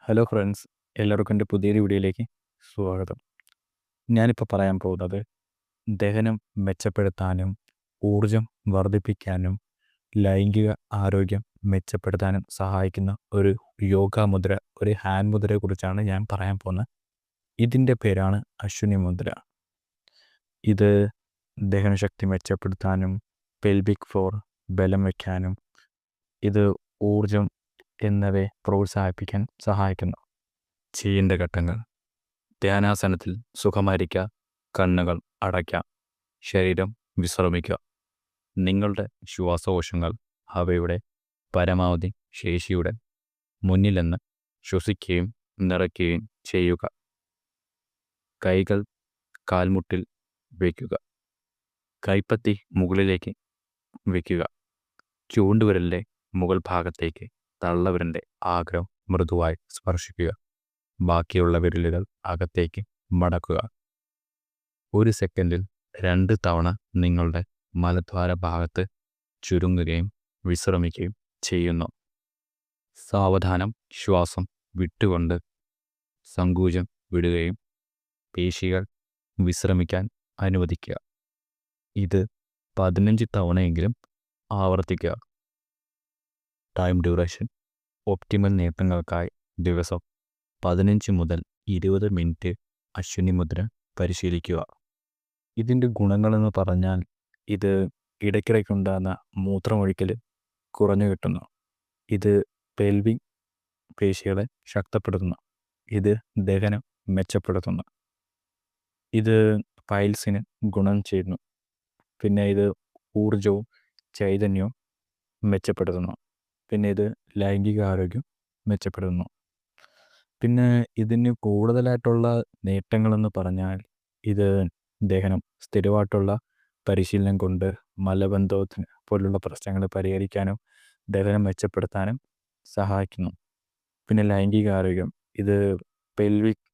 Hello friends, എല്ലാവർക്കും എൻ്റെ പുതിയൊരു വീഡിയോയിലേക്ക് സ്വാഗതം. ഞാനിപ്പോൾ പറയാൻ പോകുന്നത് ദഹനം മെച്ചപ്പെടുത്താനും ഊർജം വർദ്ധിപ്പിക്കാനും ലൈംഗിക ആരോഗ്യം മെച്ചപ്പെടുത്താനും സഹായിക്കുന്ന ഒരു യോഗ മുദ്ര, ഒരു ഹാൻഡ് മുദ്രയെക്കുറിച്ചാണ് ഞാൻ പറയാൻ പോകുന്നത്. ഇതിൻ്റെ പേരാണ് അശ്വിനി മുദ്ര. ഇത് ദഹനശക്തി മെച്ചപ്പെടുത്താനും പെൽവിക് ഫ്ലോർ ബലം വയ്ക്കാനും ഇത് ഊർജം എന്നിവയെ പ്രോത്സാഹിപ്പിക്കാൻ സഹായിക്കുന്നു. ചെയ്യേണ്ട ഘട്ടങ്ങൾ: ധ്യാനാസനത്തിൽ സുഖമായിരിക്കുക, കണ്ണുകൾ അടയ്ക്കാം, ശരീരം വിശ്രമിക്കുക. നിങ്ങളുടെ ശ്വാസകോശങ്ങൾ അവയുടെ പരമാവധി ശേഷിയുടെ മുന്നിലെന്ന് ശ്വസിക്കുകയും നിറയ്ക്കുകയും ചെയ്യുക. കൈകൾ കാൽമുട്ടിൽ വയ്ക്കുക. കൈപ്പത്തി മുകളിലേക്ക് വയ്ക്കുക. ചൂണ്ടുവിരലിൻ്റെ മുകൾ ഭാഗത്തേക്ക് തള്ളവിരലിൻ്റെ ആഗ്രം മൃദുവായി സ്പർശിക്കുക. ബാക്കിയുള്ള വിരലുകൾ അകത്തേക്ക് മടക്കുക. 1 സെക്കൻഡിൽ 2 തവണ നിങ്ങളുടെ മലദ്വാര ഭാഗത്ത് ചുരുങ്ങുകയും വിശ്രമിക്കുകയും ചെയ്യുന്നു. സാവധാനം ശ്വാസം വിട്ടുകൊണ്ട് സങ്കോചം വിടുകയും പേശികൾ വിശ്രമിക്കാൻ അനുവദിക്കുക. ഇത് 15 തവണയെങ്കിലും ആവർത്തിക്കുക. ടൈം ഡ്യൂറേഷൻ: ഒപ്റ്റിമൽ നേട്ടങ്ങൾക്കായി ദിവസം 15 മുതൽ 20 മിനിറ്റ് അശ്വിനി മുദ്ര പരിശീലിക്കുക. ഇതിൻ്റെ ഗുണങ്ങളെന്ന് പറഞ്ഞാൽ ഇത് ഇടയ്ക്കിടയ്ക്കുണ്ടാകുന്ന മൂത്രമൊഴിക്കൽ കുറഞ്ഞു കിട്ടുന്നു. ഇത് പെൽവിക് പേശികളെ ശക്തിപ്പെടുത്തുന്നു. ഇത് ദഹനം മെച്ചപ്പെടുത്തുന്നു. ഇത് പൈൽസിന് ഗുണം ചെയ്യുന്നു. പിന്നെ ഇത് ഊർജവും ചൈതന്യവും മെച്ചപ്പെടുത്തുന്നു. പിന്നെ ഇത് ലൈംഗിക ആരോഗ്യം മെച്ചപ്പെടുത്തുന്നു. പിന്നെ ഇതിന് കൂടുതലായിട്ടുള്ള നേട്ടങ്ങളെന്ന് പറഞ്ഞാൽ ഇത് ദഹനം സ്ഥിരമായിട്ടുള്ള പരിശീലനം കൊണ്ട് മലബന്ധത്തിന് പോലുള്ള പ്രശ്നങ്ങൾ പരിഹരിക്കാനും ദഹനം മെച്ചപ്പെടുത്താനും സഹായിക്കുന്നു. പിന്നെ ലൈംഗിക ആരോഗ്യം: ഇത് പെൽവിക്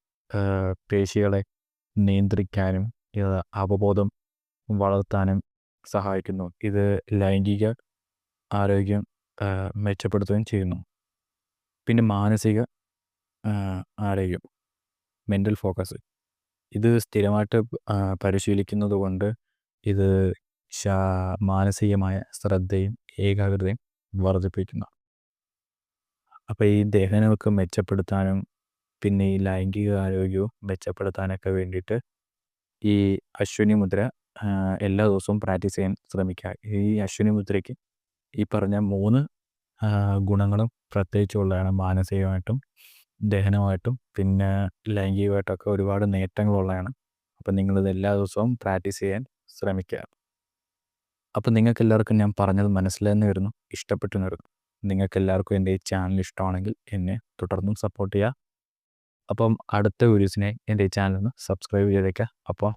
പേശികളെ നിയന്ത്രിക്കാനും അവബോധം വളർത്താനും സഹായിക്കുന്നു. ഇത് ലൈംഗിക ആരോഗ്യം മെച്ചപ്പെടുത്തുകയും ചെയ്യുന്നു. പിന്നെ മാനസിക ആരോഗ്യം: മെൻ്റൽ ഫോക്കസ്. ഇത് സ്ഥിരമായിട്ട് പരിശീലിക്കുന്നത് കൊണ്ട് ഇത് മാനസികമായ ശ്രദ്ധയും ഏകാഗ്രതയും വർദ്ധിപ്പിക്കുന്നു. അപ്പോൾ ഈ ദഹനമൊക്കെ മെച്ചപ്പെടുത്താനും പിന്നെ ഈ ലൈംഗിക ആരോഗ്യവും മെച്ചപ്പെടുത്താനൊക്കെ വേണ്ടിയിട്ട് ഈ അശ്വിനി മുദ്ര എല്ലാ ദിവസവും പ്രാക്ടീസ് ചെയ്യാൻ ശ്രമിക്കുക. ഈ അശ്വിനി മുദ്രയ്ക്ക് ഈ പറഞ്ഞ 3 ഗുണങ്ങളും പ്രത്യേകിച്ചുള്ളതാണ്. മാനസികമായിട്ടും ദഹനമായിട്ടും പിന്നെ ലൈംഗികമായിട്ടൊക്കെ ഒരുപാട് നേട്ടങ്ങളുള്ളതാണ്. അപ്പം നിങ്ങളിത് എല്ലാ ദിവസവും പ്രാക്ടീസ് ചെയ്യാൻ ശ്രമിക്കുക. അപ്പം നിങ്ങൾക്കെല്ലാവർക്കും ഞാൻ പറഞ്ഞത് മനസ്സിലായെന്ന് വരുന്നു, ഇഷ്ടപ്പെട്ടെന്ന് വരുന്നു. നിങ്ങൾക്കെല്ലാവർക്കും എൻ്റെ ഈ ചാനൽ ഇഷ്ടമാണെങ്കിൽ എന്നെ തുടർന്നും സപ്പോർട്ട് ചെയ്യുക. അപ്പം അടുത്ത വീഡിയോസിനെ എൻ്റെ ഈ ചാനലൊന്ന് സബ്സ്ക്രൈബ് ചെയ്തേക്കുക. അപ്പോൾ